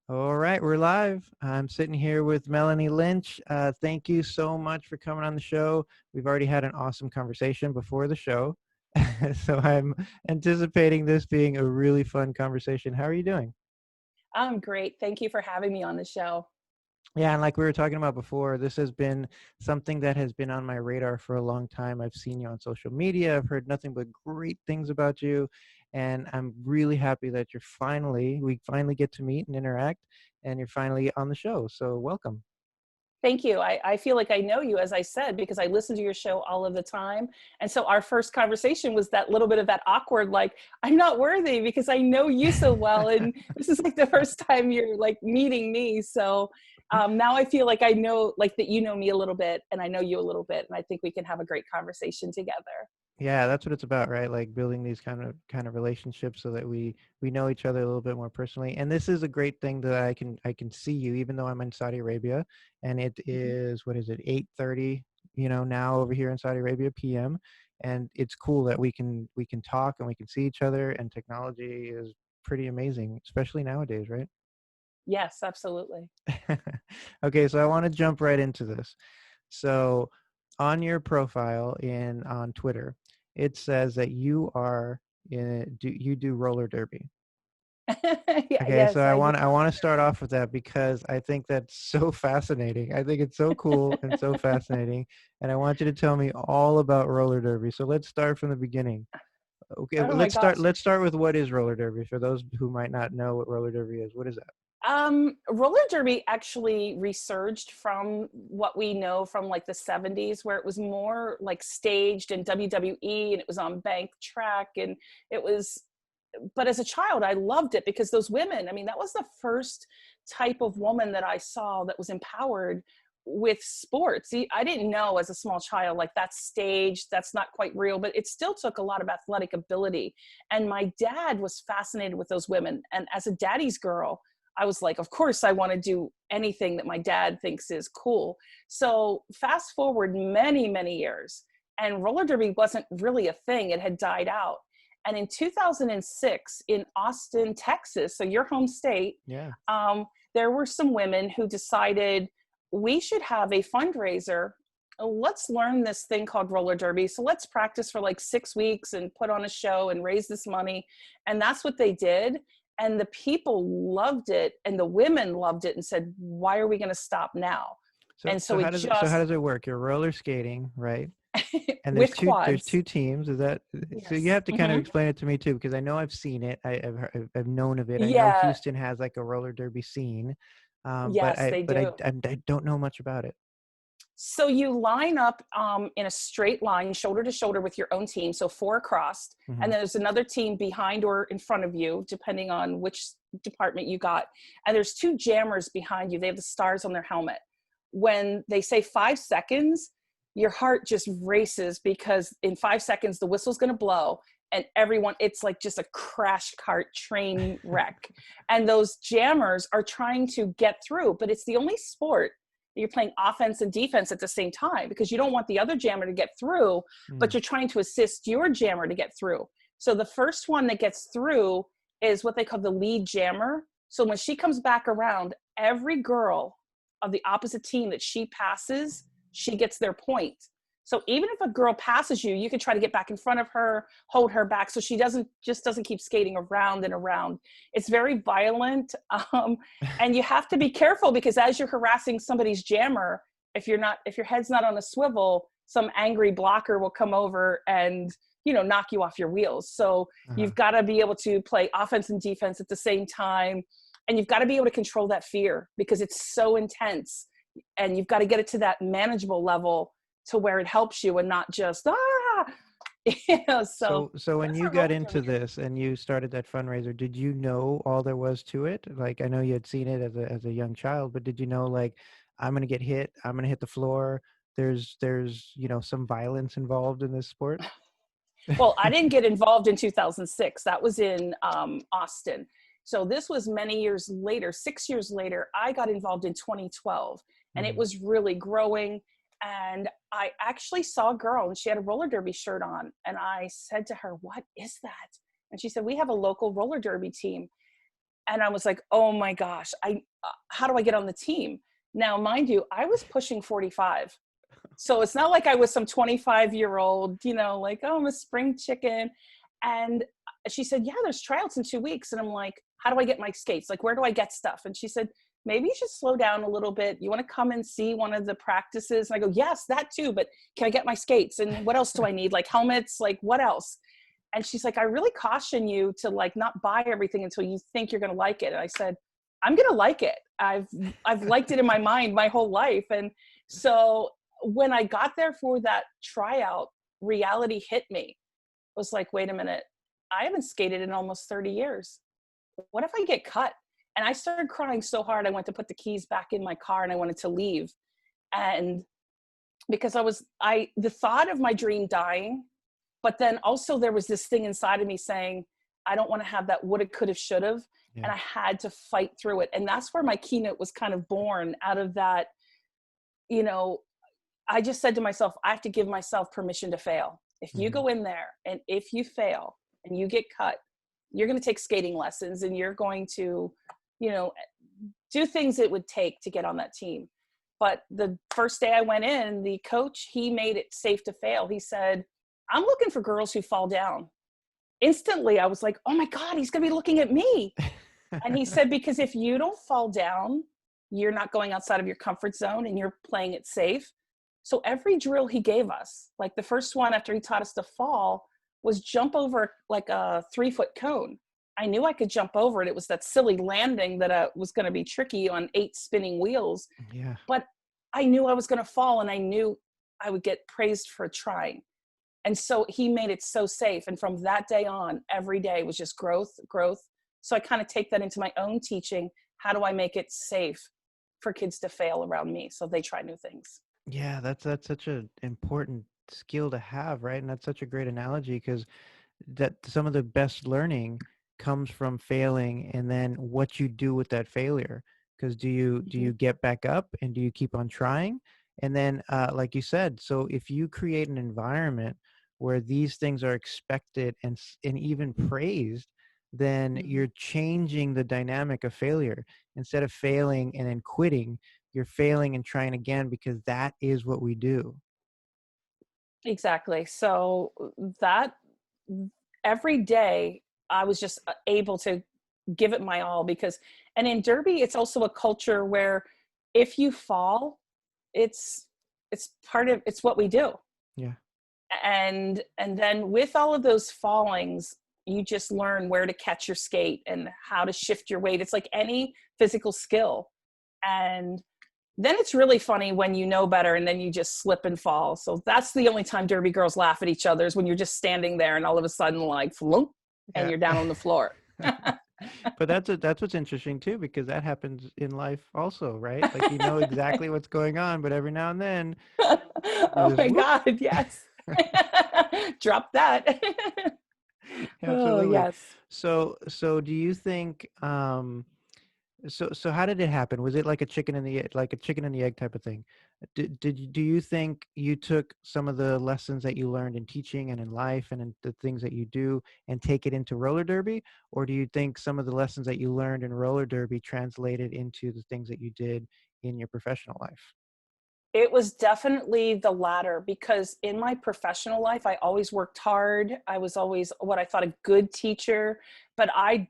All right, we're live. I'm sitting here with Melanie Lynch. Thank you so much for coming on the show. We've already had an awesome conversation before the show. So I'm anticipating this being a really fun conversation. How are you doing? I'm great. Thank you for having me on the show. Yeah, and like we were talking about before, this has been something that has been on my radar for a long time. I've seen you on social media. I've heard nothing but great things about you. And I'm really happy that we finally get to meet and interact, and you're finally on the show. So welcome. Thank you. I feel like I know you, as I said, because I listen to your show all of the time. And so our first conversation was that little bit of that awkward, like, I'm not worthy because I know you so well. And this is like the first time you're like meeting me. So now I feel like I know, like that you know me a little bit and I know you a little bit. And I think we can have a great conversation together. Yeah, that's what it's about, right? Like building these kind of relationships so that we know each other a little bit more personally. And this is a great thing that I can see you, even though I'm in Saudi Arabia, and it Mhm. is, what is it, 8:30, now over here in Saudi Arabia p.m. And it's cool that we can talk and we can see each other, and technology is pretty amazing, especially nowadays, right? Yes, absolutely. Okay, so I want to jump right into this. So on your profile in on Twitter, it says that you do roller derby. Yeah, Okay, so yes, I I do. want I want to start off with that because I think that's so fascinating. I think it's so cool and so fascinating, and I want you to tell me all about roller derby. So let's start from the beginning. Okay, Oh my gosh. let's start with what is roller derby for those who might not know what roller derby is. What is that? Roller derby actually resurged from what we know from like the 70s, where it was more like staged in WWE and it was on bank track and it was, but as a child, I loved it because those women, I mean, that was the first type of woman that I saw that was empowered with sports. I didn't know as a small child, like that's staged, that's not quite real, but it still took a lot of athletic ability. And my dad was fascinated with those women. And as a daddy's girl, I was like, of course, I want to do anything that my dad thinks is cool. So fast forward many, many years, and roller derby wasn't really a thing. It had died out. And in 2006, in Austin, Texas, so your home state, Yeah. there were some women who decided we should have a fundraiser. Let's learn this thing called roller derby. So let's practice for like 6 weeks and put on a show and raise this money. And that's what they did. And the people loved it and the women loved it and said, why are we going to stop now? So And so so how it does it so how just, does it work? You're roller skating, right? And there's with two quads. teams. Is that so? You Yes. have to kind of Hmm. explain it to me too, because I know I've seen it. I've known of it. I know Yeah. Houston has like a roller derby scene, but Yes, I they but do. I don't know much about it. So you line up in a straight line, shoulder to shoulder with your own team, so four across, Hmm. and then there's another team behind or in front of you, depending on which department you got. And there's two jammers behind you. They have the stars on their helmet. When they say 5 seconds, your heart just races because in 5 seconds the whistle's going to blow, and everyone, it's like just a crash cart train wreck. And those jammers are trying to get through, but it's the only sport you're playing offense and defense at the same time because you don't want the other jammer to get through, but Mm. you're trying to assist your jammer to get through. So the first one that gets through is what they call the lead jammer. So when she comes back around, every girl of the opposite team that she passes, she gets their point. So even if a girl passes you, you can try to get back in front of her, hold her back so she doesn't keep skating around and around. It's very violent. And you have to be careful because as you're harassing somebody's jammer, if your head's not on a swivel, some angry blocker will come over and knock you off your wheels. So Uh-huh. you've got to be able to play offense and defense at the same time, and you've got to be able to control that fear because it's so intense, and you've got to get it to that manageable level to where it helps you and not just so So when that's you what got roller into derby is. this and you started that fundraiser, did you know all there was to it? Like, I know you had seen it as a young child, but did you know, like, I'm gonna get hit, I'm gonna hit the floor. There's some violence involved in this sport. Well, I didn't get involved in 2006. That was in Austin. So this was many years later, 6 years later. I got involved in 2012, and it Hmm. was really growing. And I actually saw a girl, and she had a roller derby shirt on. And I said to her, "What is that?" And she said, "We have a local roller derby team." And I was like, oh my gosh, how do I get on the team? Now, mind you, I was pushing 45. So it's not like I was some 25-year-old, like, oh, I'm a spring chicken. And she said, yeah, there's tryouts in 2 weeks. And I'm like, how do I get my skates? Like, where do I get stuff? And she said, maybe you should slow down a little bit. You want to come and see one of the practices? And I go, yes, that too. But can I get my skates? And what else do I need? Like helmets, like what else? And she's like, I really caution you to like not buy everything until you think you're going to like it. And I said, I'm going to like it. I've liked it in my mind my whole life. And so when I got there for that tryout, reality hit me. I was like, wait a minute, I haven't skated in almost 30 years. What if I get cut? And I started crying so hard, I went to put the keys back in my car and I wanted to leave. And because the thought of my dream dying, but then also there was this thing inside of me saying, I don't want to have that woulda, coulda, shoulda. Yeah. And I had to fight through it. And that's where my keynote was kind of born out of that. I just said to myself, I have to give myself permission to fail. If you go in there and if you fail and you get cut, you're going to take skating lessons and you're going to, do things it would take to get on that team. But the first day I went in, the coach, he made it safe to fail. He said, I'm looking for girls who fall down. Instantly, I was like, oh my God, he's going to be looking at me. And he said, because if you don't fall down, you're not going outside of your comfort zone and you're playing it safe. So every drill he gave us, like the first one after he taught us to fall, was jump over like a 3-foot cone. I knew I could jump over it. It was that silly landing that was going to be tricky on 8 spinning wheels. Yeah. But I knew I was going to fall and I knew I would get praised for trying. And so he made it so safe. And from that day on, every day was just growth. So I kind of take that into my own teaching. How do I make it safe for kids to fail around me so they try new things? Yeah, that's such an important skill to have, right? And that's such a great analogy because that some of the best learning comes from failing and then what you do with that failure. Because do you get back up and do you keep on trying? And then like you said, so if you create an environment where these things are expected and even praised, then you're changing the dynamic of failure. Instead of failing and then quitting, you're failing and trying again because that is what we do. Exactly. So that every day I was just able to give it my all and in Derby, it's also a culture where if you fall, it's it's what we do. Yeah. And then with all of those fallings, you just learn where to catch your skate and how to shift your weight. It's like any physical skill. And then it's really funny when you know better and then you just slip and fall. So that's the only time Derby girls laugh at each other is when you're just standing there and all of a sudden like flunk and Yeah. you're down on the floor. But that's what's interesting too, because that happens in life also, right? Like you know exactly what's going on, but every now and then you Oh just my whoop. God, yes. Drop that. Oh, Absolutely. yes. So do you think so how did it happen? Was it like a chicken and the like a chicken and the egg type of thing? Do you think you took some of the lessons that you learned in teaching and in life and in the things that you do and take it into roller derby, or do you think some of the lessons that you learned in roller derby translated into the things that you did in your professional life? It was definitely the latter because in my professional life, I always worked hard. I was always what I thought a good teacher, but I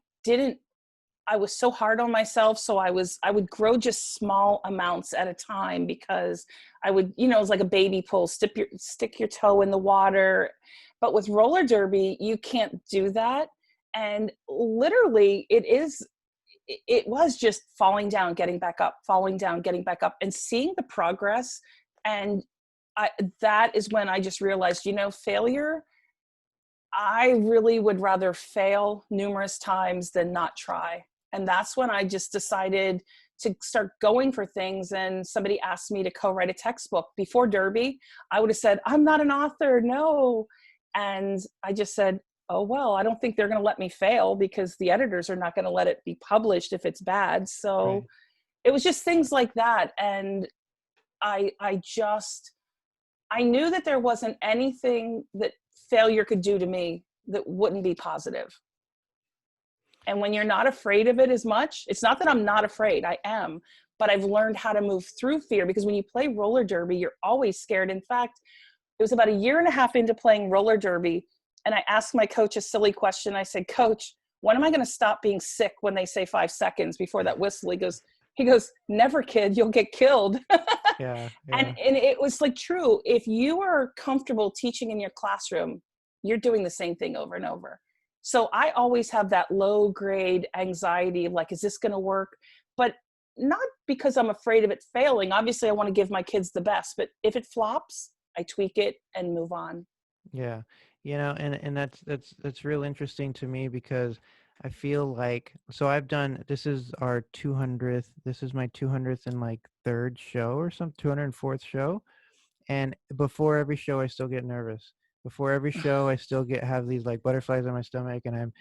was so hard on myself. So I would grow just small amounts at a time because I would, it was like a baby pool, stick your toe in the water. But with roller derby, you can't do that. And literally it was just falling down, getting back up, falling down, getting back up and seeing the progress. And that is when I just realized, failure, I really would rather fail numerous times than not try. And that's when I just decided to start going for things. And somebody asked me to co-write a textbook. Before Derby, I would have said, I'm not an author, no. And I just said, oh, well, I don't think they're going to let me fail because the editors are not going to let it be published if it's bad. Right. So it was just things like that. And I knew that there wasn't anything that failure could do to me that wouldn't be positive. And when you're not afraid of it as much, it's not that I'm not afraid, I am, but I've learned how to move through fear, because when you play roller derby, you're always scared. In fact, it was about a year and a half into playing roller derby, and I asked my coach a silly question. I said, Coach, when am I going to stop being sick when they say 5 seconds before that whistle? He goes, never, kid, you'll get killed. Yeah, and yeah, and it was like true. If you are comfortable teaching in your classroom, you're doing the same thing over and over. So I always have that low grade anxiety of like, is this going to work? But not because I'm afraid of it failing. Obviously I want to give my kids the best, but if it flops, I tweak it and move on. yeah. And that's real interesting to me because I feel like, so I've done, this is our 200th, this is my 200th and like third show or some 204th show. And before every show I still get nervous. Before every show I still have these like butterflies on my stomach, and I'm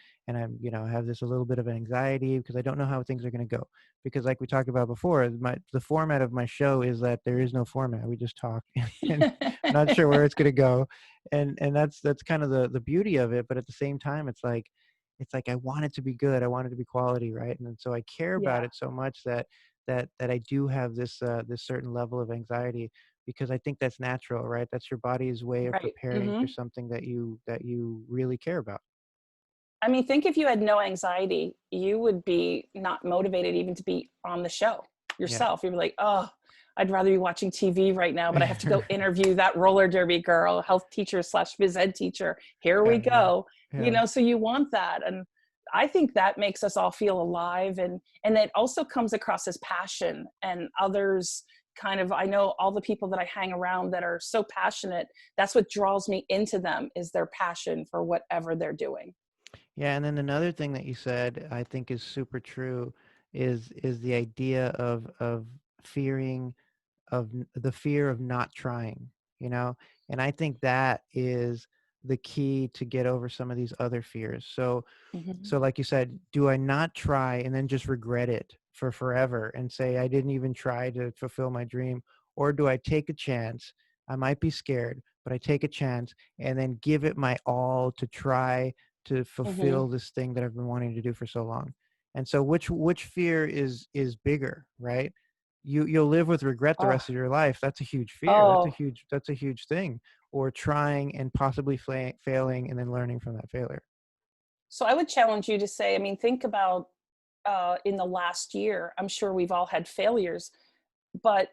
have this a little bit of anxiety because I don't know how things are going to go, because like we talked about before, the format of my show is that there is no format. We just talk and not sure where it's going to go. And that's kind of the beauty of it, but at the same time it's like I want it to be good. I want it to be quality, right? And so I care about Yeah, it so much that I do have this certain level of anxiety, because I think that's natural, right? That's your body's way of right. preparing for something that you really care about. I mean, think if you had no anxiety, you would be not motivated even to be on the show Yeah. yourself. You'd be like, oh, I'd rather be watching TV right now, but I have to go interview that roller derby girl, health teacher slash phys ed teacher. Here we Yeah, yeah, go. yeah, So you want that. And I think that makes us all feel alive. And it also comes across as passion, and others kind of, I know all the people that I hang around that are so passionate, that's what draws me into them, is their passion for whatever they're doing. yeah. And then another thing that you said I think is super true is the idea of fearing the fear of not trying, you know? And I think that is the key to get over some of these other fears. So Mhm. like you said, do I not try and then just regret it for forever and say I didn't even try to fulfill my dream? Or do I take a chance? I might be scared, but I take a chance and then give it my all to try to Mhm. fulfill this thing that I've been wanting to do for so long. And so which fear is bigger, right? You'll live with regret the Oh, rest of your life. That's a huge fear. oh. That's a huge thing. Or trying and possibly failing and then learning from that failure. So I would challenge you to say, I mean, think about in the last year, I'm sure we've all had failures, but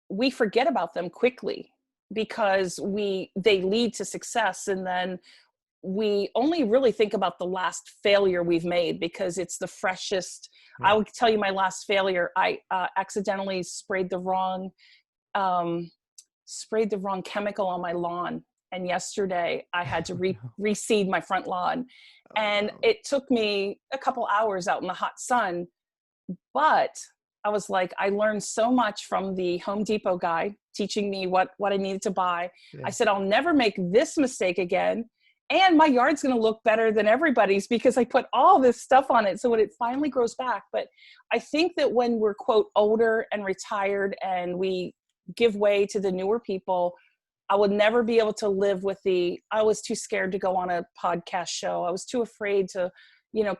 we forget about them quickly because they lead to success, and then we only really think about the last failure we've made because it's the freshest. I Yeah. would tell you my last failure. I accidentally um, sprayed the wrong chemical on my lawn. And yesterday I had to Oh no. reseed my front lawn. Oh And no. it took me a couple hours out in the hot sun. But I was like, I learned so much from the Home Depot guy teaching me what I needed to buy. I Yeah. said, I'll never make this mistake again. And my yard's going to look better than everybody's because I put all this stuff on it. So when it finally grows back. But I think that when we're, quote, older and retired and we give way to the newer people, I would never be able to live with I was too scared to go on a podcast show. I was too afraid to,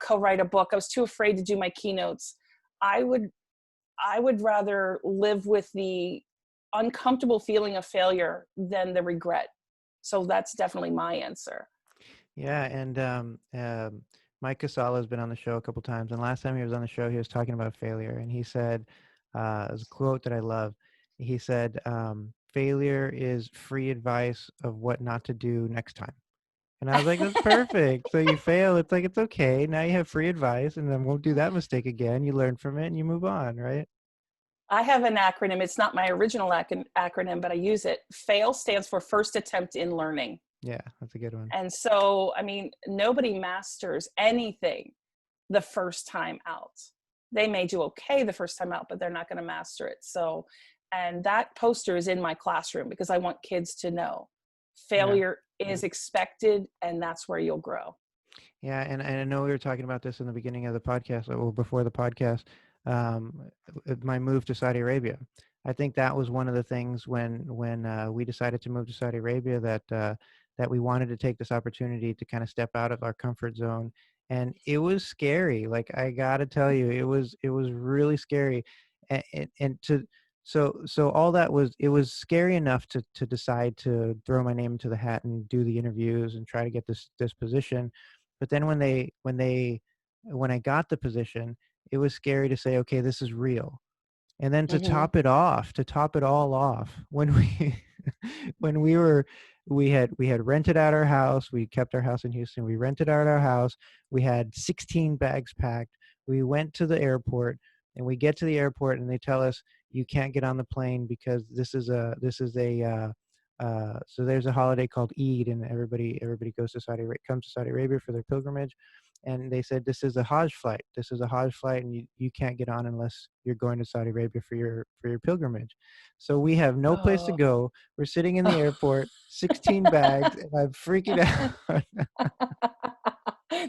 co-write a book. I was too afraid to do my keynotes. I would I would rather live with the uncomfortable feeling of failure than the regret. So that's definitely my answer. Yeah, and Mike Casala has been on the show a couple times, and last time he was on the show, he was talking about failure, and he said, it was a quote that I love. He said, "Failure is free advice of what not to do next time." And I was like, "That's perfect." So you fail, it's like it's okay. Now you have free advice, and then won't do that mistake again. You learn from it, and you move on, right? I have an acronym. It's not my original acronym, but I use it. FAIL stands for first attempt in learning. Yeah, that's a good one. And so, I mean, nobody masters anything the first time out. They may do okay the first time out, but they're not going to master it. So, and that poster is in my classroom because I want kids to know Yeah. failure is expected, and that's where you'll grow. Yeah, and I know we were talking about this in the beginning of the podcast or before the podcast. My move to Saudi Arabia. I think that was one of the things when we decided to move to Saudi Arabia that we wanted to take this opportunity to kind of step out of our comfort zone and it was scary. Like, I gotta tell you, it was really scary. And to so all that was, it was scary enough to decide to throw my name into the hat and do the interviews and try to get this position. But then when I got the position, it was scary to say, okay, this is real. And then Hmm. to top it all off, when we when we had rented out our house, we kept our house in Houston, we rented out our house, we had 16 bags packed. We went to the airport, and we get to the airport and they tell us, you can't get on the plane because so there's a holiday called Eid, and everybody goes to comes to Saudi Arabia for their pilgrimage. And they said, this is a Hajj flight. This is a Hajj flight, and you can't get on unless you're going to Saudi Arabia for your pilgrimage. So we have no place to Oh. go. We're sitting in the airport, 16 bags, and I'm freaking out.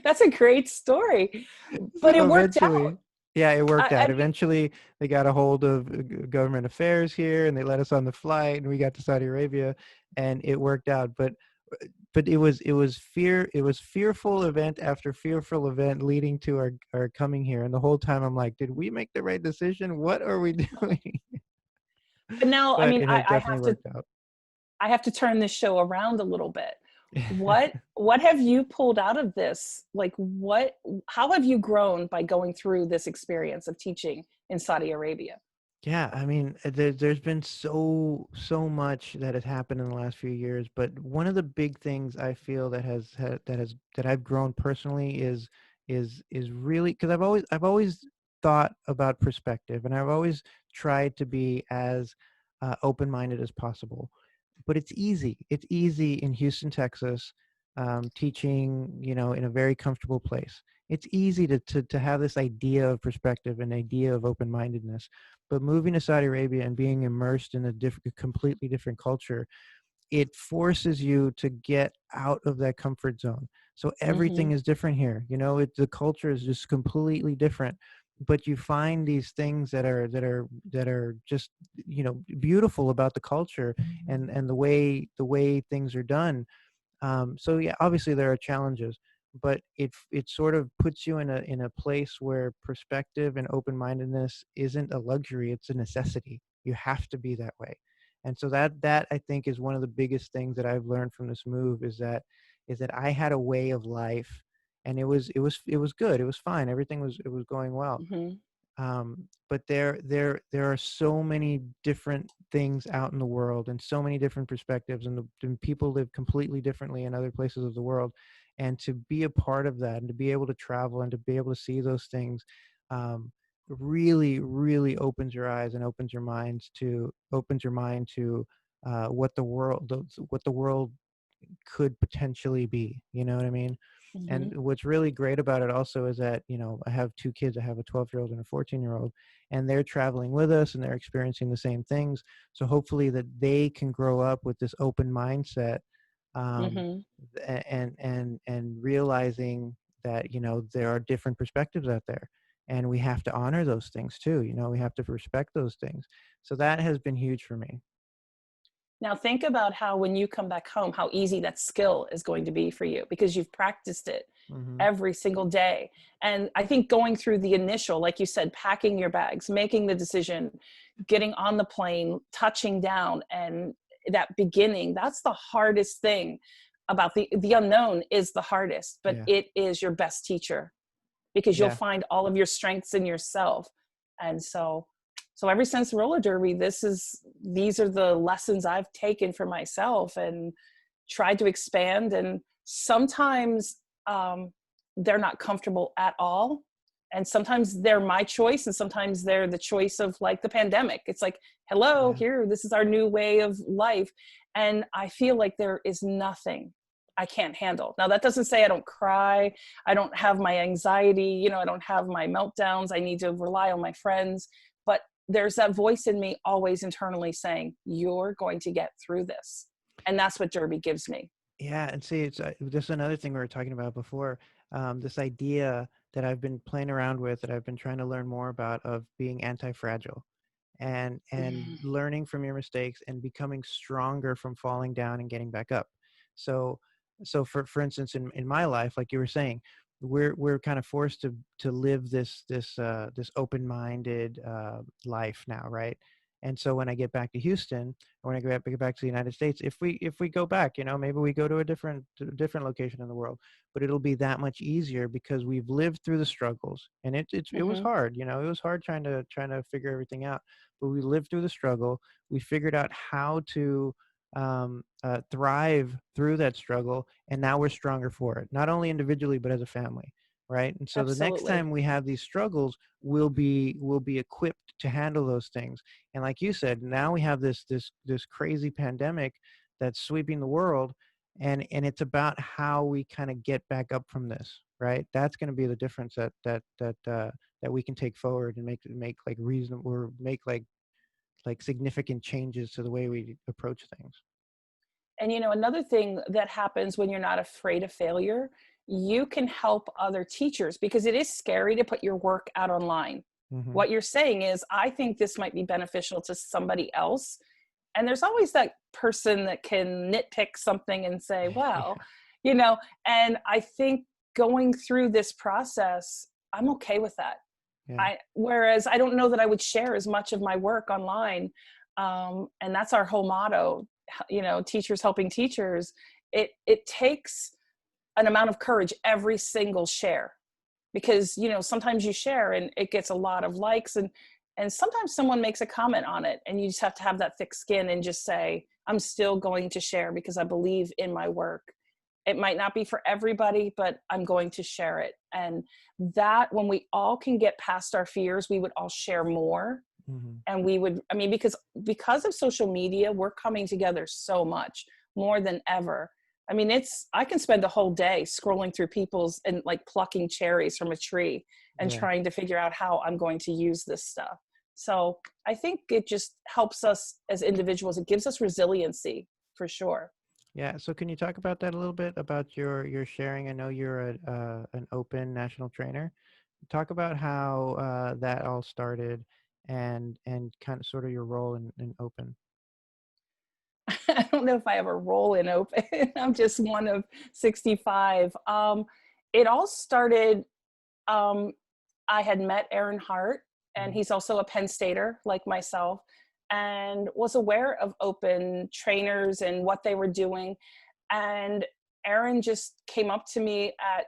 That's a great story, but So it worked out. eventually, yeah, it worked I out. mean, Eventually, they got a hold of government affairs here, and they let us on the flight, and we got to Saudi Arabia, and it worked out. But it was fearful event after fearful event leading to our coming here. And the whole time I'm like, did we make the right decision? What are we doing? but now, I But mean, it has definitely worked out. I have to turn this show around a little bit. What have you pulled out of this? Like, how have you grown by going through this experience of teaching in Saudi Arabia? Yeah, I mean, there's been so much that has happened in the last few years, but one of the big things I feel that I've grown personally is really, because I've always thought about perspective, and I've always tried to be as open-minded as possible. But it's easy. It's easy in Houston, Texas, teaching, in a very comfortable place. It's easy to have this idea of perspective, an idea of open-mindedness. But moving to Saudi Arabia and being immersed in a completely different culture, it forces you to get out of that comfort zone. So everything Hmm. is different here. The culture is just completely different. But you find these things that are just, beautiful about the culture, and the way things are done. So yeah, obviously there are challenges, but it sort of puts you in a place where perspective and open-mindedness isn't a luxury, it's a necessity. You have to be that way. And so that I think is one of the biggest things that I've learned from this move, is that I had a way of life, and it was good, it was fine, everything was going well. Hmm. But there are so many different things out in the world, and so many different perspectives, and people live completely differently in other places of the world. And to be a part of that, and to be able to travel, and to be able to see those things, um, really really opens your mind to what the world could potentially be. You know what I mean? And Hmm. what's really great about it also is that, I have two kids. I have a 12-year-old and a 14-year-old, and they're traveling with us, and they're experiencing the same things. So hopefully that they can grow up with this open mindset, um, Hmm. and realizing that, there are different perspectives out there, and we have to honor those things too. We have to respect those things. So that has been huge for me. Now think about how when you come back home, how easy that skill is going to be for you because you've practiced it Hmm. every single day. And I think going through the initial, like you said, packing your bags, making the decision, getting on the plane, touching down, and that beginning, that's the hardest thing about the unknown is the hardest, but Yeah. it is your best teacher because you'll Yeah. find all of your strengths in yourself. And so ever since roller derby, these are the lessons I've taken for myself and tried to expand. And sometimes um, they're not comfortable at all, and sometimes they're my choice, and sometimes they're the choice of like the pandemic. It's like, hello, Yeah. here, this is our new way of life. And I feel like there is nothing I can't handle. Now that doesn't say I don't cry, I don't have my anxiety, I don't have my meltdowns, I need to rely on my friends, but there's that voice in me always internally saying, you're going to get through this. And that's what derby gives me. Yeah, and see, it's this is another thing we were talking about before. This idea that I've been playing around with, that I've been trying to learn more about, of being anti-fragile, and Mm. learning from your mistakes and becoming stronger from falling down and getting back up. So, for instance, in my life, like you were saying, we're kind of forced to live this open-minded life now, right? And so when I get back to Houston, or when I get back to the United States, if we go back, maybe we go to a different location in the world, but it'll be that much easier because we've lived through the struggles, and it was Hmm. hard, it was hard trying to figure everything out, but we lived through the struggle. We figured out how to thrive through that struggle, and now we're stronger for it, not only individually but as a family, right? And so the next Absolutely. time we have these struggles, we'll be equipped to handle those things. And like you said, now we have this crazy pandemic that's sweeping the world, and it's about how we kind of get back up from this, right? That's going to be the difference that we can take forward and make like reasonable, or make like significant changes to the way we approach things. And another thing that happens when you're not afraid of failure, you can help other teachers because it is scary to put your work out online. Hmm. What you're saying is, I think this might be beneficial to somebody else. And there's always that person that can nitpick something and say, well, Yeah, you know, and I think going through this process, I'm okay with that. yeah, Whereas I don't know that I would share as much of my work online. And that's our whole motto, teachers helping teachers. It takes an amount of courage every single share, because sometimes you share and it gets a lot of likes, and sometimes someone makes a comment on it, and you just have to have that thick skin and just say, I'm still going to share because I believe in my work. It might not be for everybody, but I'm going to share it. And that, when we all can get past our fears, we would all share more. hmm, And we would, I mean, because of social media, we're coming together so much more than ever. I mean, I can spend a whole day scrolling through people's and like plucking cherries from a tree and yeah, trying to figure out how I'm going to use this stuff. So I think it just helps us as individuals. It gives us resiliency for sure. yeah. So can you talk about that a little bit, about your sharing? I know you're an open national trainer. Talk about how that all started, and kind of sort of your role in open. I don't know if I have a role in open. I'm just one of 65. It all started, um, I had met Aaron Hart, and Mhm. he's also a Penn Stater like myself, and was aware of open trainers and what they were doing. And Aaron just came up to me at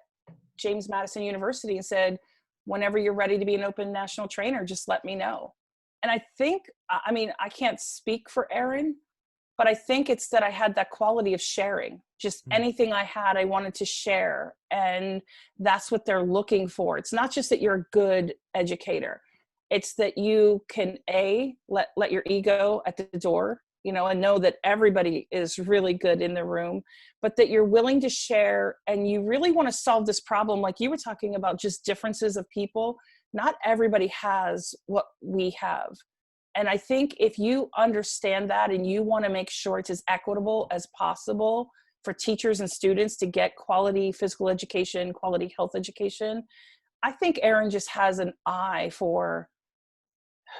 James Madison University and said, whenever you're ready to be an open national trainer, just let me know. And I think, I mean, I can't speak for Aaron, but I think it's that I had that quality of sharing. Just Mm. anything I had, I wanted to share. And that's what they're looking for. It's not just that you're a good educator. It's that you can let your ego at the door, and know that everybody is really good in the room, but that you're willing to share and you really want to solve this problem. Like you were talking about, just differences of people. Not everybody has what we have. And I think if you understand that and you want to make sure it's as equitable as possible for teachers and students to get quality physical education, quality health education, I think Aaron just has an eye for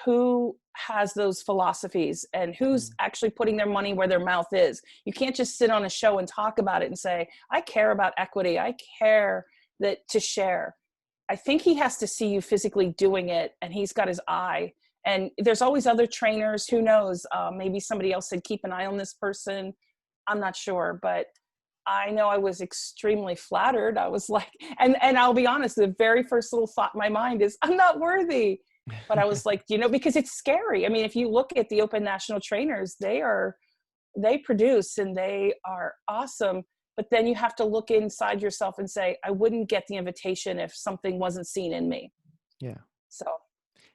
who has those philosophies and who's Mm. actually putting their money where their mouth is. You can't just sit on a show and talk about it and say, I care about equity. I care that to share. I think he has to see you physically doing it, and he's got his eye. And there's always other trainers. Who knows? Maybe somebody else said, keep an eye on this person. I'm not sure, but I know I was extremely flattered. I was like, and I'll be honest, the very first little thought in my mind is, I'm not worthy. But I was like, because it's scary. I mean, if you look at the open national trainers, they produce and they are awesome. But then you have to look inside yourself and say, I wouldn't get the invitation if something wasn't seen in me. Yeah. So,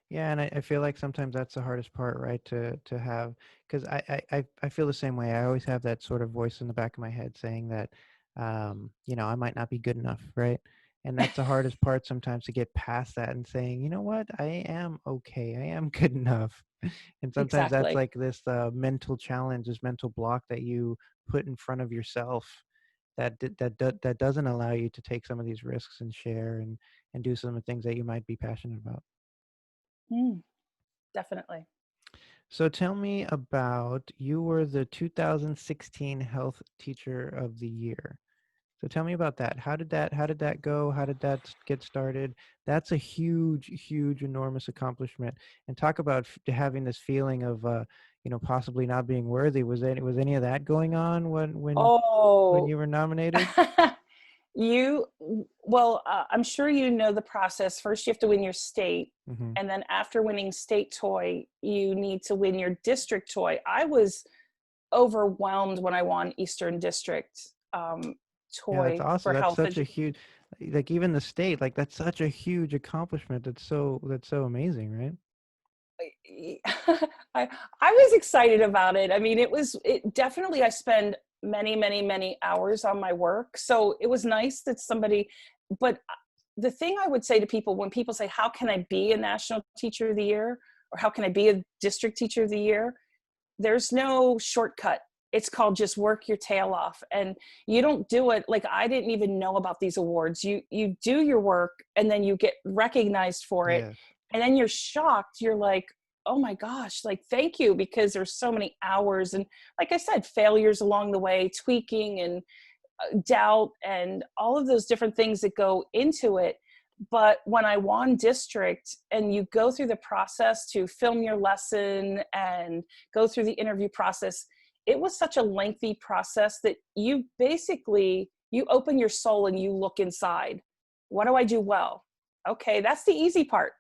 Yeah, and I feel like sometimes that's the hardest part, right? To have, because I feel the same way. I always have that sort of voice in the back of my head saying that, I might not be good enough, right? And that's the hardest part sometimes, to get past that and saying, you know what, I am okay, I am good enough. And sometimes that's exactly. like this mental challenge, this mental block that you put in front of yourself, that doesn't allow you to take some of these risks and share, and do some of the things that you might be passionate about. Mm, definitely. So tell me about, you were the 2016 Health Teacher of the Year. So tell me about that. How did that go? How did that get started? That's a huge, huge, enormous accomplishment. And talk about having this feeling of possibly not being worthy. Was any of that going on when Oh, you were nominated? well, I'm sure you know the process. First, you have to win your state. Hmm. And then after winning state toy, you need to win your district toy. I was overwhelmed when I won Eastern District Yeah, that's toy awesome. for That's health such a education. huge, like even the state, like that's such a huge accomplishment. That's so amazing, right? I I was excited about it. I mean, it definitely, I spend many, many, many hours on my work. So it was nice that somebody, but the thing I would say to people when people say, how can I be a national teacher of the year? Or how can I be a district teacher of the year? There's no shortcut. It's called just work your tail off. And you don't do it like, I didn't even know about these awards. You do your work and then you get recognized for it. Yes. And then you're shocked. You're like, oh my gosh, like thank you, because there's so many hours and, like I said, failures along the way, tweaking and doubt and all of those different things that go into it. But when I won district and you go through the process to film your lesson and go through the interview process, it was such a lengthy process that you basically, you open your soul and you look inside. What do I do well? Okay, that's the easy part.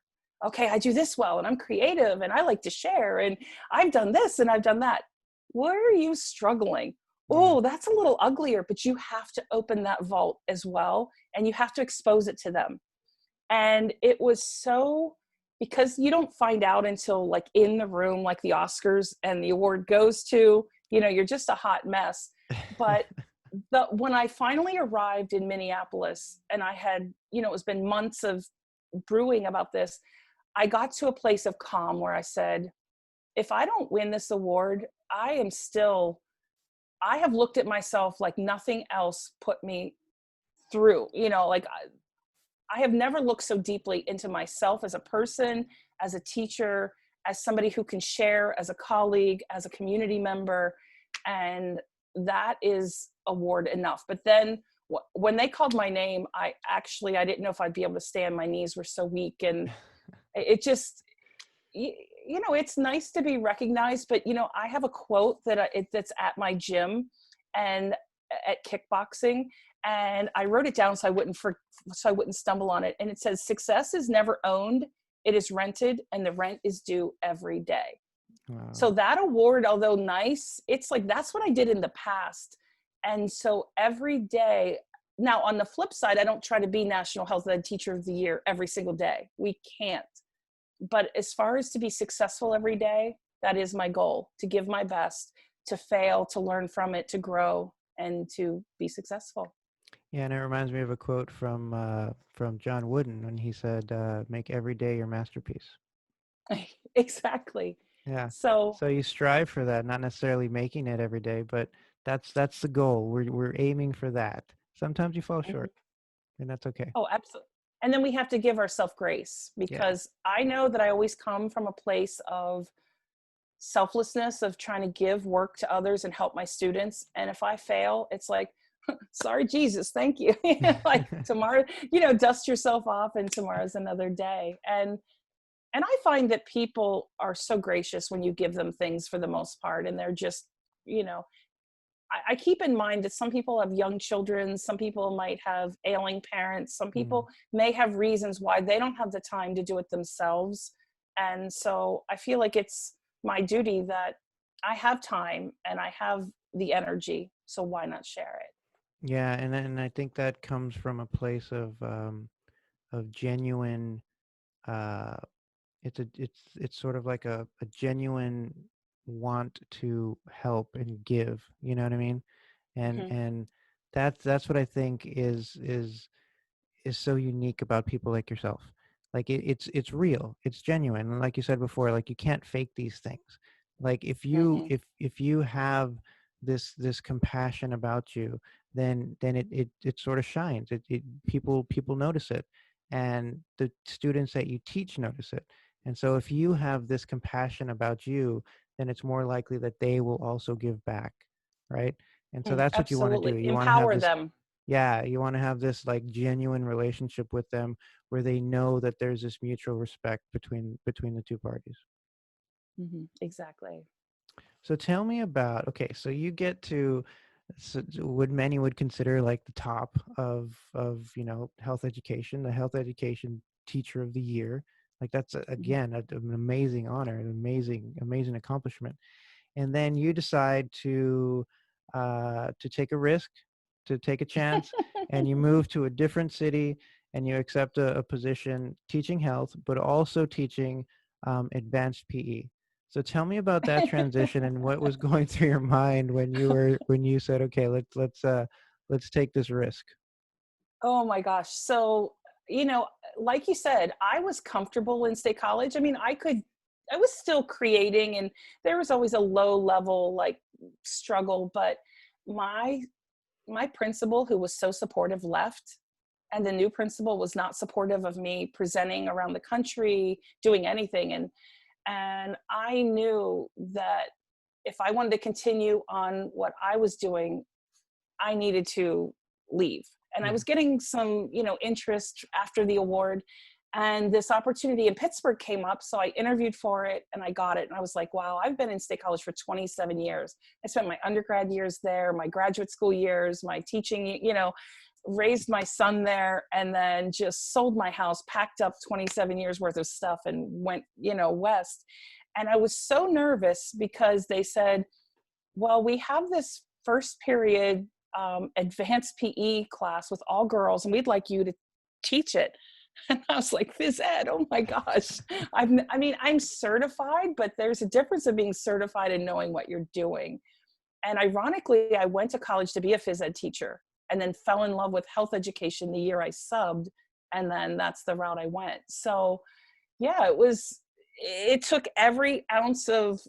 Okay, I do this well and I'm creative and I like to share and I've done this and I've done that. Where are you struggling? Yeah. Oh, that's a little uglier, but you have to open that vault as well and you have to expose it to them. And it was so, because you don't find out until like in the room, like the Oscars and the award goes to, you're just a hot mess. But when I finally arrived in Minneapolis and I had, it's been months of brewing about this, I got to a place of calm where I said, if I don't win this award, I have looked at myself like nothing else put me through, like I have never looked so deeply into myself as a person, as a teacher, as somebody who can share, as a colleague, as a community member. And that is award enough. But then when they called my name, I didn't know if I'd be able to stand. My knees were so weak. And it just, it's nice to be recognized, but I have a quote that's at my gym and at kickboxing, and I wrote it down so I wouldn't stumble on it. And it says, "Success is never owned; it is rented, and the rent is due every day." So Wow. that award, although nice, it's like that's what I did in the past, and so every day. Now, on the flip side, I don't try to be National Health Ed Teacher of the Year every single day. We can't. But as far as to be successful every day, that is my goal, to give my best, to fail, to learn from it, to grow, and to be successful. Yeah, and it reminds me of a quote from John Wooden when he said, "Make every day your masterpiece." Exactly. Yeah. So, So you strive for that, not necessarily making it every day, but that's the goal. We're aiming for that. Sometimes you fall mhm. short, and that's okay. Oh, absolutely. And then we have to give ourselves grace, Yeah. because I know that I always come from a place of selflessness, of trying to give work to others and help my students. And if I fail, it's like, sorry, Jesus, thank you. Like tomorrow, dust yourself off and tomorrow's another day. And I find that people are so gracious when you give them things for the most part. And they're just, you know, I keep in mind that some people have young children, some people might have ailing parents, some Mm. people may have reasons why they don't have the time to do it themselves. And so I feel like it's my duty that I have time and I have the energy. So why not share it? Yeah, and I think that comes from a place of genuine. Uh, it's sort of like a genuine want to help and give. You know what I mean? And Hmm. and that's what I think is so unique about people like yourself. Like it's real, it's genuine, and like you said before, like you can't fake these things. Like Hmm. if you have this compassion about you, then it sort of shines. It people notice it, and the students that you teach notice it. And so if you have this compassion about you, then it's more likely that they will also give back, right? And so that's what you want to do. Absolutely. You want to have Empower this. them. Yeah, you want to have this like genuine relationship with them where they know that there's this mutual respect between the two parties. Exactly. So tell me about, okay, so you get to, so would many would consider like the top of health education, the health education teacher of the year. Like that's Mhm. again an amazing honor, an amazing accomplishment. And then you decide to take a risk, to take a chance, and you move to a different city and you accept a position teaching health, but also teaching advanced PE. So tell me about that transition and what was going through your mind when you said, okay, let's take this risk. Oh my gosh. So, you know, like you said, I was comfortable in state college. I mean, I was still creating, and there was always a low level like struggle, but my my principal, who was so supportive, left, and the new principal was not supportive of me presenting around the country, doing anything. And I knew that if I wanted to continue on what I was doing, I needed to leave. And I Yeah. was getting some, interest after the award. And this opportunity in Pittsburgh came up. So I interviewed for it and I got it. And I was like, wow, I've been in state college for 27 years. I spent my undergrad years there, my graduate school years, my teaching, raised my son there, and then just sold my house, packed up 27 years worth of stuff and went, west. And I was so nervous because they said, well, we have this first period advanced PE class with all girls, and we'd like you to teach it. And I was like, phys ed, oh my gosh. I'm certified, but there's a difference of being certified and knowing what you're doing. And ironically, I went to college to be a phys ed teacher and then fell in love with health education the year I subbed. And then that's the route I went. So yeah, it took every ounce of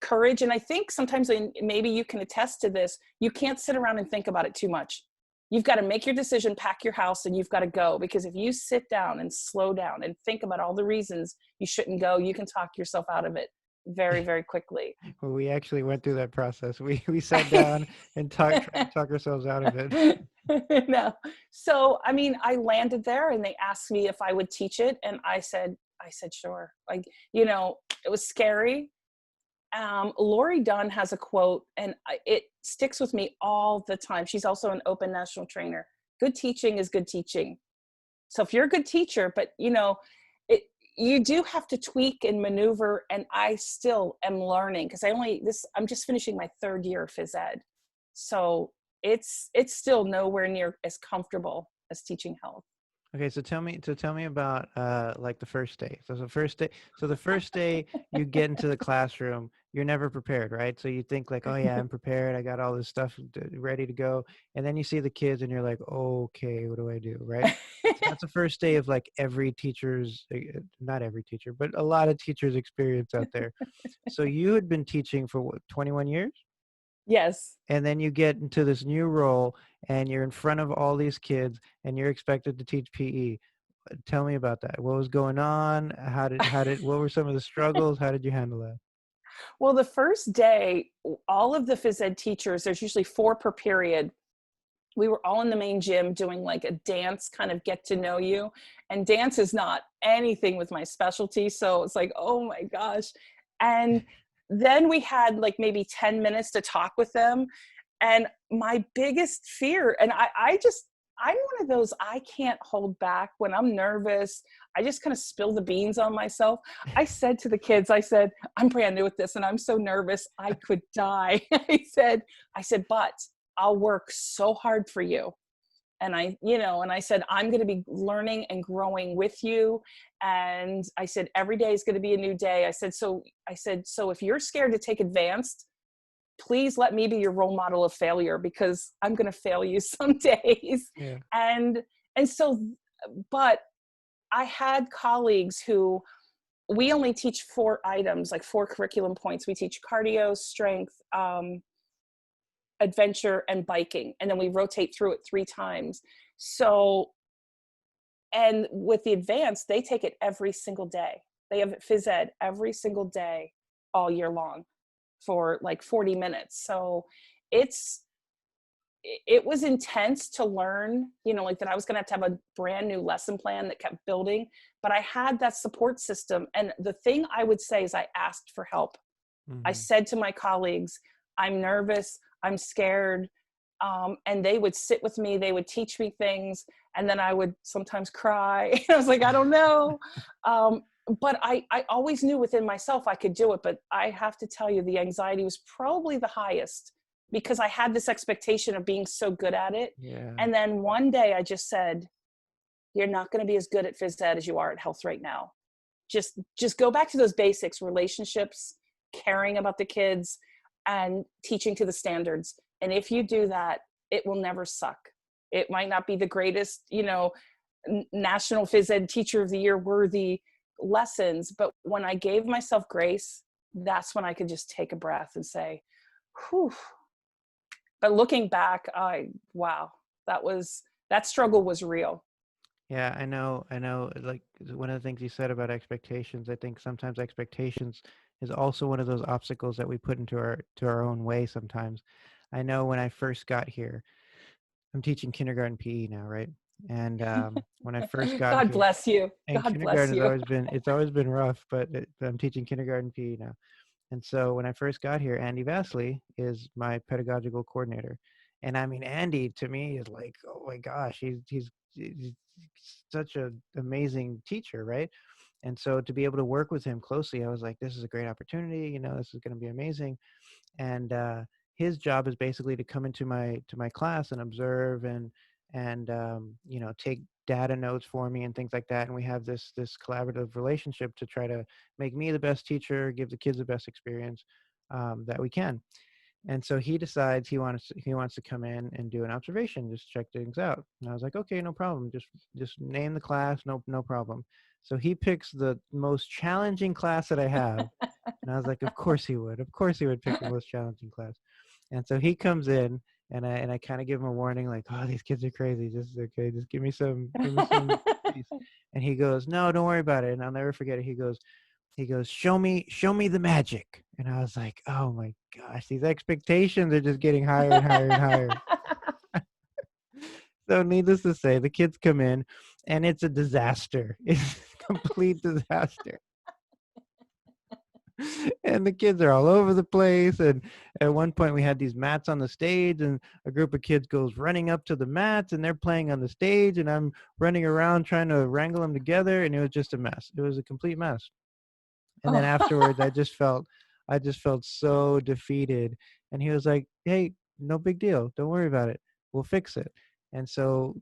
courage. And I think sometimes, and maybe you can attest to this, you can't sit around and think about it too much. You've got to make your decision, pack your house, and you've got to go. Because if you sit down and slow down and think about all the reasons you shouldn't go, you can talk yourself out of it very, very quickly. Well, we actually went through that process. We sat down and tried to talk ourselves out of it. No. So, I mean, I landed there and they asked me if I would teach it. And I said, sure. Like, it was scary. Lori Dunn has a quote, and it sticks with me all the time. She's also an open national trainer. Good teaching is good teaching. So if you're a good teacher, but it, you do have to tweak and maneuver. And I still am learning because I'm just finishing my third year of phys ed. So it's still nowhere near as comfortable as teaching health. Okay, tell me about like the first day. So the first day you get into the classroom, you're never prepared, right? So you think like, oh yeah, I'm prepared. I got all this stuff ready to go. And then you see the kids and you're like, okay, what do I do, right? So that's the first day of like every teacher's, not every teacher, but a lot of teachers' experience out there. So you had been teaching for what, 21 years? Yes. And then you get into this new role and you're in front of all these kids and you're expected to teach PE. Tell me about that. What was going on? What were some of the struggles? How did you handle that? Well, the first day, all of the phys ed teachers, there's usually 4 per period. We were all in the main gym doing like a dance kind of get to know you. And dance is not anything with my specialty. So it's like, oh my gosh. And then we had like maybe 10 minutes to talk with them. And my biggest fear, and I'm one of those, I can't hold back when I'm nervous. I just kind of spill the beans on myself. I said to the kids, I said, I'm brand new at this and I'm so nervous, I could die. I said, but I'll work so hard for you. And I said, I'm going to be learning and growing with you. And I said, every day is going to be a new day. So if you're scared to take advanced, please let me be your role model of failure because I'm going to fail you some days. Yeah. And, and so, but I had colleagues who we only teach 4 items, like 4 curriculum points. We teach cardio, strength, adventure, and biking. And then we rotate through it 3 times. So, and with the advanced, they take it every single day. They have phys ed every single day all year long for like 40 minutes. So it's it was intense to learn, like that I was going to have a brand new lesson plan that kept building, but I had that support system. And the thing I would say is I asked for help. I Hmm. said to my colleagues, I'm nervous, I'm scared. And they would sit with me, they would teach me things, and then I would sometimes cry. I was like, I don't know. But I always knew within myself I could do it. But I have to tell you, the anxiety was probably the highest because I had this expectation of being so good at it. Yeah. And then one day I just said, you're not going to be as good at phys ed as you are at health right now. Just go back to those basics: relationships, caring about the kids, and teaching to the standards. And if you do that, it will never suck. It might not be the greatest, national phys ed teacher of the year worthy lessons, but when I gave myself grace, that's when I could just take a breath and say, whew. But looking back, wow, that struggle was real. Yeah, I know, like one of the things you said about expectations, I think sometimes expectations is also one of those obstacles that we put into our own way sometimes. I know when I first got here, I'm teaching kindergarten PE now, right? And when I first got God here, bless you. and God bless kindergarten has you. always been, it's always been rough, but I'm teaching kindergarten PE now. And so when I first got here, Andy Vasily is my pedagogical coordinator. And I mean, Andy to me is like, oh my gosh, he's such an amazing teacher, right? And so to be able to work with him closely, I was like, this is a great opportunity. This is going to be amazing. And his job is basically to come into my class and observe and take data notes for me and things like that. And we have this collaborative relationship to try to make me the best teacher, give the kids the best experience that we can. And so he decides he wants to come in and do an observation, just check things out. And I was like, okay, no problem. Just name the class, no problem. So he picks the most challenging class that I have. And I was like, of course he would. Of course he would pick the most challenging class. And so he comes in and I kind of give him a warning, like, oh, these kids are crazy. Just okay, just give me some peace. And he goes, no, don't worry about it. And I'll never forget it. He goes, show me the magic. And I was like, oh my gosh, these expectations are just getting higher and higher and higher. So needless to say, the kids come in and it's a disaster. It's a complete disaster. And the kids are all over the place. And at one point we had these mats on the stage and a group of kids goes running up to the mats and they're playing on the stage and I'm running around trying to wrangle them together, and it was just a mess. It was a complete mess. And then Oh. afterwards I just felt so defeated. And he was like, hey, no big deal, don't worry about it, we'll fix it. And so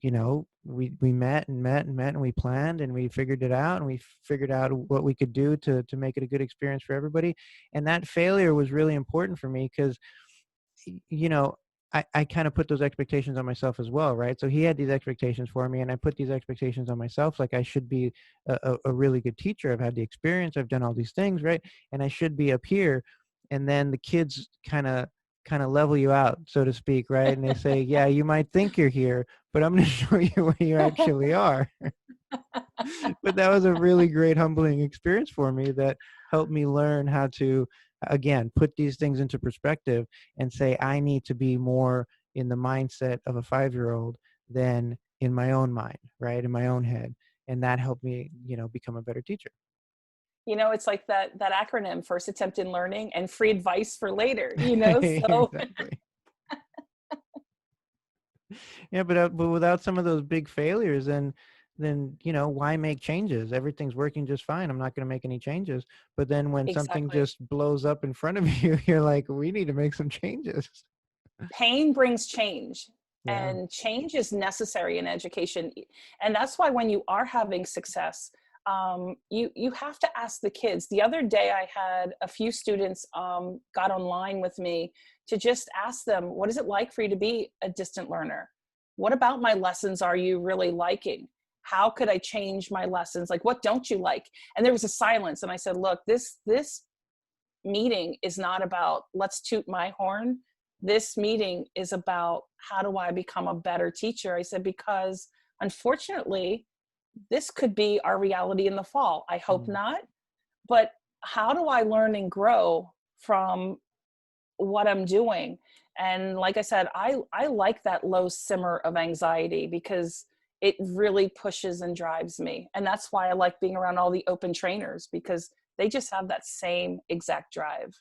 we met and met and met and we planned and we figured it out and we figured out what we could do to make it a good experience for everybody. And that failure was really important for me because you know, I kind of put those expectations on myself as well, right? So he had these expectations for me, and I put these expectations on myself. Like I should be a really good teacher. I've had the experience. I've done all these things, right? And I should be up here. And then the kids kind of level you out, so to speak, right? And they say, yeah, you might think you're here, but I'm going to show you where you actually are. But that was a really great humbling experience for me that helped me learn how to again put these things into perspective and say I need to be more in the mindset of a 5-year-old than in my own mind, right, in my own head. And that helped me become a better teacher. It's like that acronym: first attempt in learning and free advice for later, so Exactly. Yeah, but without some of those big failures, then why make changes? Everything's working just fine, I'm not going to make any changes. But then when something exactly. just blows up in front of you, you're like, we need to make some changes. Pain brings change, Yeah. and change is necessary in education. And that's why when you are having success, you have to ask the kids. The other day I had a few students got online with me to just ask them, what is it like for you to be a distant learner? What about my lessons are you really liking? How could I change my lessons? Like, what don't you like? And there was a silence, and I said, look, this meeting is not about let's toot my horn. This meeting is about how do I become a better teacher? I said, because unfortunately, this could be our reality in the fall. I hope Mm. not. But how do I learn and grow from what I'm doing? And like I said, I like that low simmer of anxiety because it really pushes and drives me. And that's why I like being around all the open trainers, because they just have that same exact drive.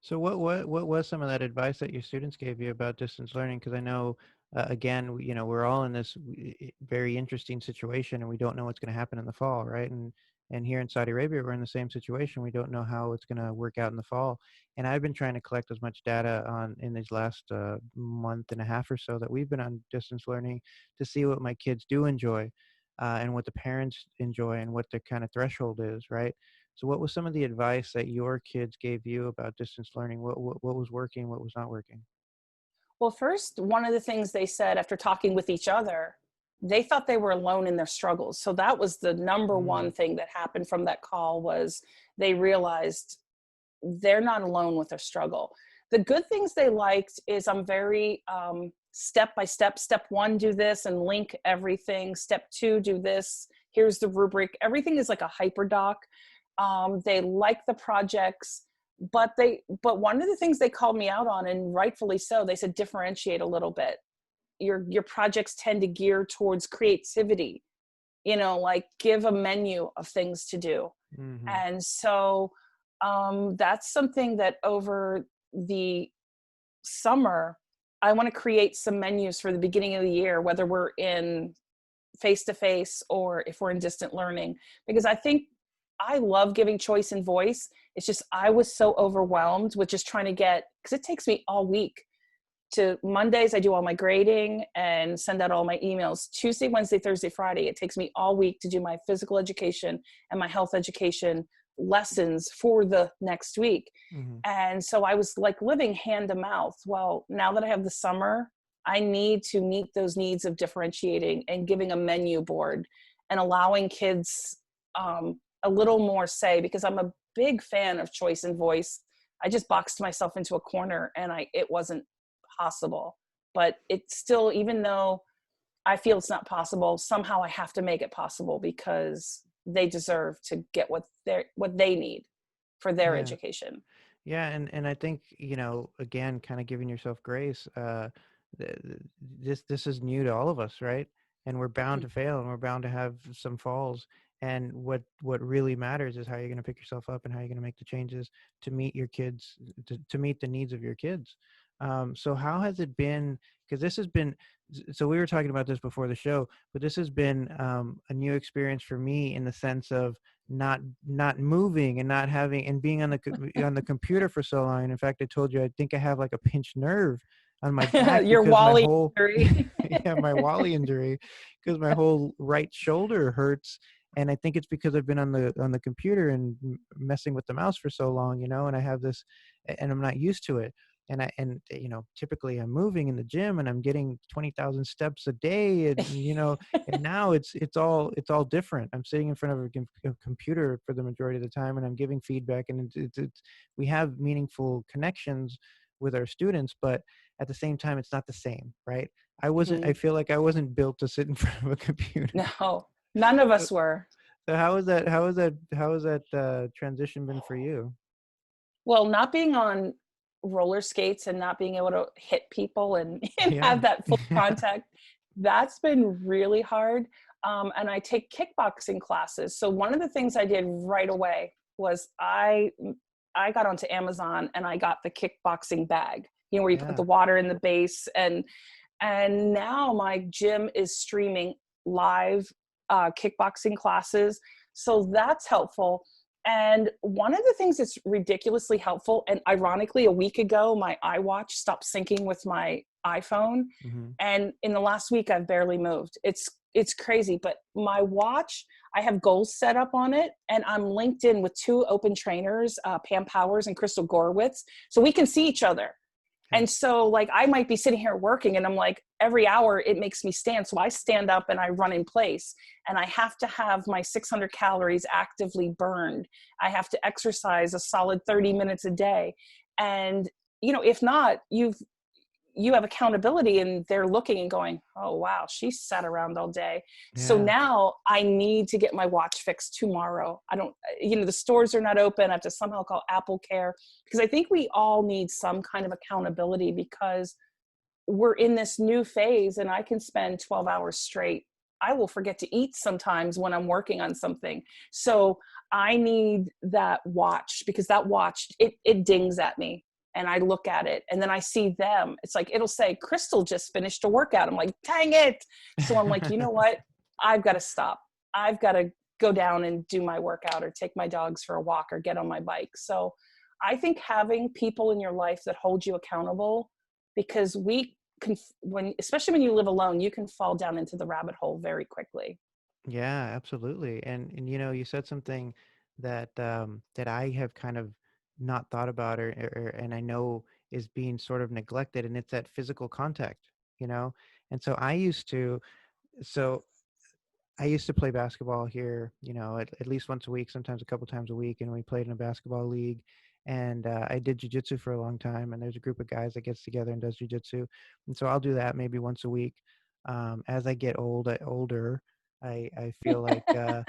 So what was some of that advice that your students gave you about distance learning? Because I know, again, you know, we're all in this very interesting situation, and we don't know what's going to happen in the fall, right? And here in Saudi Arabia, we're in the same situation. We don't know how it's going to work out in the fall. And I've been trying to collect as much data on in these last month and a half or so that we've been on distance learning to see what my kids do enjoy, and what the parents enjoy, and what their kind of threshold is, right? So what was some of the advice that your kids gave you about distance learning? What was working, what was not working? Well, first, one of the things they said after talking with each other, they thought they were alone in their struggles. So that was the number one Mm, thing that happened from that call, was they realized they're not alone with their struggle. The good things they liked is I'm very step by step. Step one, do this and link everything. Step two, do this. Here's the rubric. Everything is like a hyperdoc. They like the projects, but one of the things they called me out on, and rightfully so, they said differentiate a little bit. Your projects tend to gear towards creativity. Like give a menu of things to do. mm-hmm. And so that's something that over the summer, I want to create some menus for the beginning of the year, whether we're in face to face or if we're in distant learning, because I think I love giving choice and voice. It's just I was so overwhelmed with just trying to get, because it takes me all week. To Mondays, I do all my grading and send out all my emails. Tuesday, Wednesday, Thursday, Friday, it takes me all week to do my physical education and my health education lessons for the next week. Mm-hmm. And so I was like living hand to mouth. Well, now that I have the summer, I need to meet those needs of differentiating and giving a menu board and allowing kids a little more say, because I'm a big fan of choice and voice. I just boxed myself into a corner and it wasn't possible. But it's still, even though I feel it's not possible, somehow I have to make it possible because they deserve to get what they need for their Yeah. education. Yeah, and I think, you know, again, kind of giving yourself grace. Th- th- this is new to all of us, right? And we're bound to fail, and we're bound to have some falls. And what really matters is how you're going to pick yourself up and how you're going to make the changes to meet your kids, to meet the needs of your kids. So how has it been? Because this has been, so we were talking about this before the show, but this has been a new experience for me in the sense of not moving and not having and being on the computer for so long. And in fact, I told you I think I have like a pinched nerve on my back Your because my Wally whole injury. yeah, my Wally injury, because my whole right shoulder hurts. And I think it's because I've been on the computer and messing with the mouse for so long, you know, and I have this, and I'm not used to it. And you know, typically I'm moving in the gym and I'm getting 20,000 steps a day, and you know, and now it's all different. I'm sitting in front of a computer for the majority of the time, and I'm giving feedback, and we have meaningful connections with our students, but at the same time, it's not the same, right? I Mhm. feel like I wasn't built to sit in front of a computer. No, none of So, us were. so how has that transition been for you? Well, not being on roller skates and not being able to hit people and, and Yeah. have that full Yeah. contact, that's been really hard. And I take kickboxing classes. So one of the things I did right away was I got onto Amazon and I got the kickboxing bag, where you put the Yeah. water in the base, and now my gym is streaming live kickboxing classes. So that's helpful. And one of the things that's ridiculously helpful, and ironically, a week ago, my iWatch stopped syncing with my iPhone. Hmm. And in the last week, I've barely moved. It's crazy, but my watch, I have goals set up on it, and I'm linked in with two open trainers, Pam Powers and Crystal Gorwitz, so we can see each other. Yeah. And so like I might be sitting here working and I'm like, every hour it makes me stand. So I stand up and I run in place, and I have to have my 600 calories actively burned. I have to exercise a solid 30 minutes a day. And, if not, you have accountability, and they're looking and going, oh, wow, she sat around all day. So Yeah. now I need to get my watch fixed tomorrow. I don't, the stores are not open. I have to somehow call Apple Care, because I think we all need some kind of accountability, because we're in this new phase, and I can spend 12 hours straight. I will forget to eat sometimes when I'm working on something. So I need that watch, because that watch, it dings at me, and I look at it, and then I see them. It's like, it'll say, Crystal just finished a workout. I'm like, dang it. So I'm like, you know what? I've got to stop. I've got to go down and do my workout, or take my dogs for a walk, or get on my bike. So I think having people in your life that hold you accountable, because we can, especially when you live alone, you can fall down into the rabbit hole very quickly. Yeah, absolutely. And you said something that that I have kind of not thought about, and I know is being sort of neglected, and it's that physical contact, you know. And so I used to play basketball here, at least once a week, sometimes a couple times a week, and we played in a basketball league. And I did jujitsu for a long time, and there's a group of guys that gets together and does jujitsu, and so I'll do that maybe once a week. As I get older, I feel like the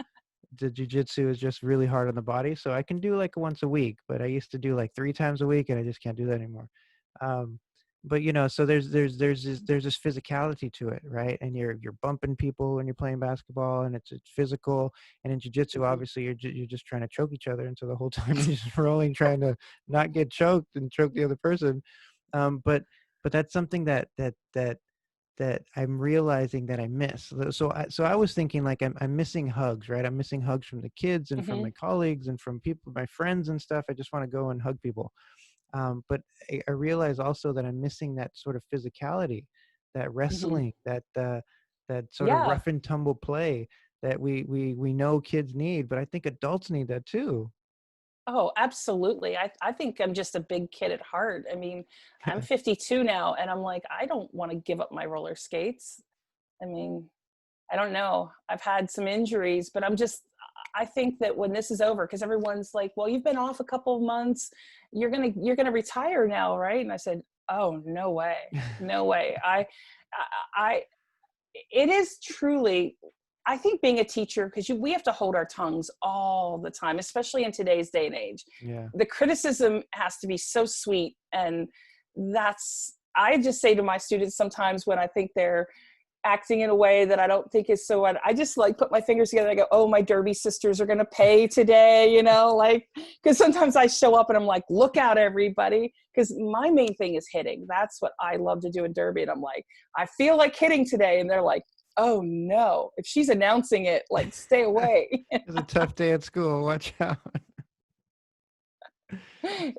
jujitsu is just really hard on the body, so I can do like once a week, but I used to do like 3 times a week, and I just can't do that anymore. Um, but so there's this physicality to it, right? And you're bumping people when you're playing basketball, and it's physical. And in jujitsu, Mhm. obviously, you're just trying to choke each other, and so the whole time you're just rolling, trying to not get choked and choke the other person. But that's something that I'm realizing that I miss. So I was thinking, like, I'm missing hugs, right? I'm missing hugs from the kids and from my Mhm. colleagues and from people, my friends and stuff. I just want to go and hug people. But I realize also that I'm missing that sort of physicality, that Mhm. wrestling, that sort of Yeah. rough and tumble play that we know kids need, but I think adults need that too. Oh, absolutely. I think I'm just a big kid at heart. I mean, I'm 52 now, and I'm like, I don't want to give up my roller skates. I mean, I don't know. I've had some injuries, but I think that when this is over, because everyone's like, well, you've been off a couple of months, you're gonna retire now, right? And I said, oh, no way. No way. I it is truly, I think, being a teacher, because we have to hold our tongues all the time, especially in today's day and age. Yeah. The criticism has to be so sweet. And I just say to my students sometimes, when I think they're acting in a way that I don't think is so, I just like put my fingers together and I go, oh, my derby sisters are going to pay today, like, because sometimes I show up and I'm like, look out, everybody. Because my main thing is hitting. That's what I love to do in derby. And I'm like, I feel like hitting today. And they're like, oh no, if she's announcing it, like, stay away. It's a tough day at school. Watch out.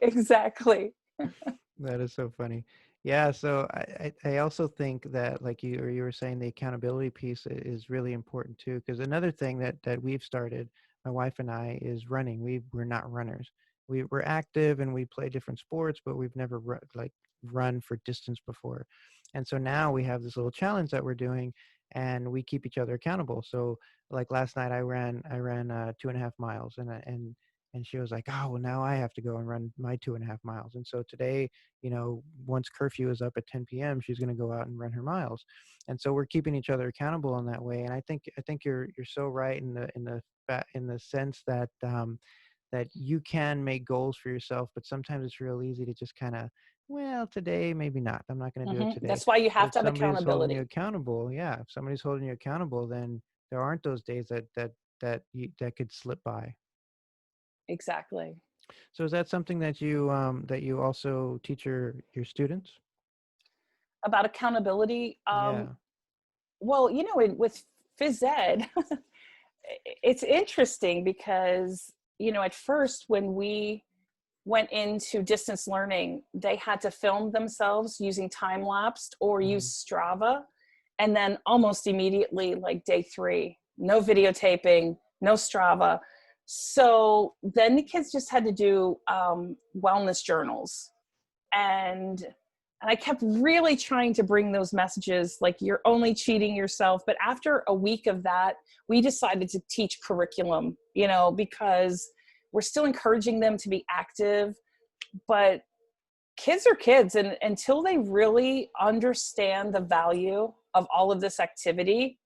Exactly. That is so funny. Yeah, so I also think that, like you were saying, the accountability piece is really important too. Because another thing that we've started, my wife and I, is running. We're not runners. We're active and we play different sports, but we've never run for distance before. And so now we have this little challenge that we're doing, and we keep each other accountable. So like last night, I ran 2.5 miles, and she was like, oh, well, now I have to go and run my 2.5 miles. And so today, once curfew is up at 10 p.m., she's going to go out and run her miles. And so we're keeping each other accountable in that way. And I think you're so right in the sense that that you can make goals for yourself, but sometimes it's real easy to just kind of, well, today maybe not. I'm not going to do it today. That's why you But have if to have somebody's holding you accountability. accountable, yeah, if somebody's holding you accountable, then there aren't those days that could slip by. Exactly. So is that something that you also teach your students? About accountability. Yeah. Well, with phys ed, it's interesting because, at first when we went into distance learning, they had to film themselves using time lapsed or Mhm. use Strava. And then almost immediately, like day 3, no videotaping, no Strava. So then the kids just had to do wellness journals. And I kept really trying to bring those messages, like, you're only cheating yourself. But after a week of that, we decided to teach curriculum, because we're still encouraging them to be active, but kids are kids, and until they really understand the value of all of this activity,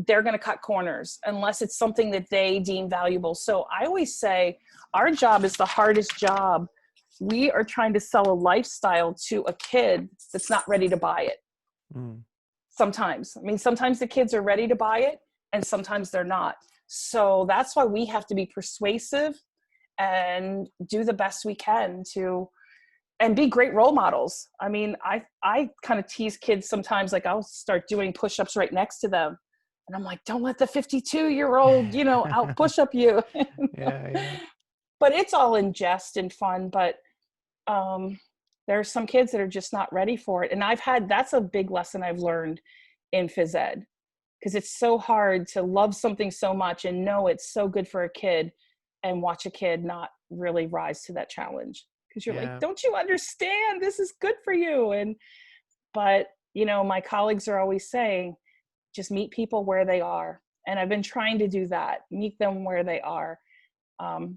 they're going to cut corners unless it's something that they deem valuable. So I always say our job is the hardest job. We are trying to sell a lifestyle to a kid that's not ready to buy it. Mm. Sometimes, I mean, sometimes the kids are ready to buy it and sometimes they're not. So that's why we have to be persuasive and do the best we can to, and be great role models. I mean, I kind of tease kids sometimes, like I'll start doing push-ups right next to them. And I'm like, don't let the 52-year-old, out push up you. Yeah, yeah. But it's all in jest and fun. But there are some kids that are just not ready for it. And that's a big lesson I've learned in phys ed, because it's so hard to love something so much and know it's so good for a kid and watch a kid not really rise to that challenge. Because you're like, Yeah. don't you understand? This is good for you. But my colleagues are always saying, just meet people where they are. And I've been trying to do that, meet them where they are.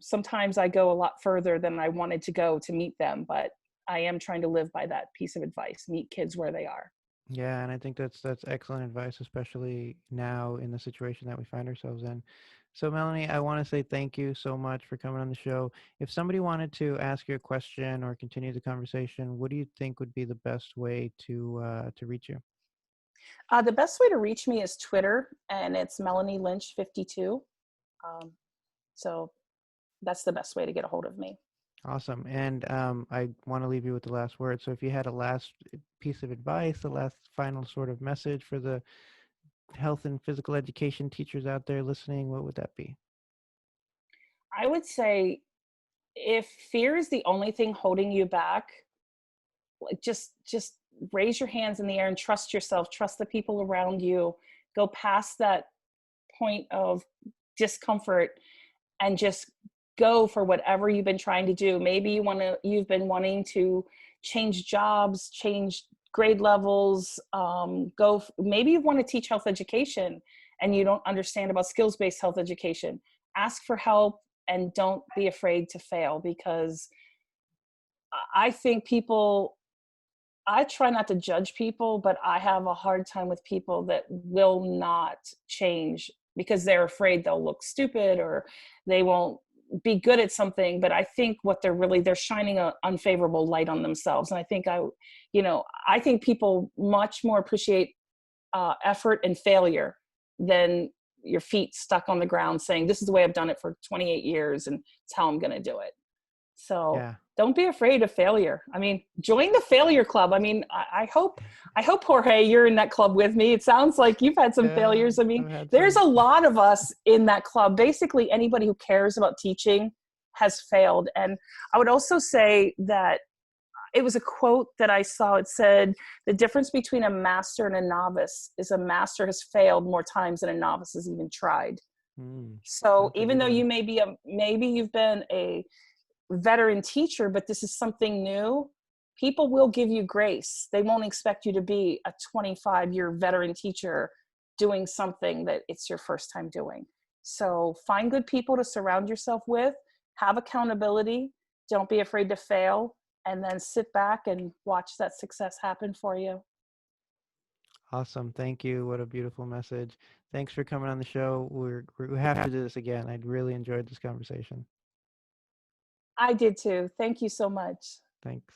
Sometimes I go a lot further than I wanted to go to meet them, but I am trying to live by that piece of advice: meet kids where they are. Yeah, and I think that's excellent advice, especially now in the situation that we find ourselves in. So, Melanie, I want to say thank you so much for coming on the show. If somebody wanted to ask you a question or continue the conversation, what do you think would be the best way to reach you? The best way to reach me is Twitter, and it's Melanie Lynch 52. Um, so that's the best way to get a hold of me. Awesome. And I want to leave you with the last word. So, if you had a last piece of advice, the last final sort of message for the health and physical education teachers out there listening, what would that be? I would say, if fear is the only thing holding you back, like just raise your hands in the air and trust yourself, trust the people around you, go past that point of discomfort and just go for whatever you've been trying to do. Maybe you've been wanting to change jobs, change grade levels, maybe you want to teach health education and you don't understand about skills-based health education. Ask for help and don't be afraid to fail, because I think I try not to judge people, but I have a hard time with people that will not change because they're afraid they'll look stupid or they won't be good at something. But I think what they're shining an unfavorable light on themselves. And I think I think people much more appreciate effort and failure than your feet stuck on the ground saying, this is the way I've done it for 28 years and it's how I'm going to do it. So Yeah. don't be afraid of failure. I mean, join the failure club. I mean, I hope Jorge, you're in that club with me. It sounds like you've had some Yeah, failures. I mean, I've had there's some. a lot of us in that club. Basically, anybody who cares about teaching has failed. And I would also say that it was a quote that I saw. It said, the difference between a master and a novice is a master has failed more times than a novice has even tried. Mm, So that's a even good though one. maybe you've been a veteran teacher, but this is something new, people will give you grace. They won't expect you to be a 25-year veteran teacher doing something that it's your first time doing. So find good people to surround yourself with, have accountability, don't be afraid to fail, and then sit back and watch that success happen for you. Awesome. Thank you. What a beautiful message. Thanks for coming on the show. We have to do this again. I'd really enjoyed this conversation. I did too. Thank you so much. Thanks.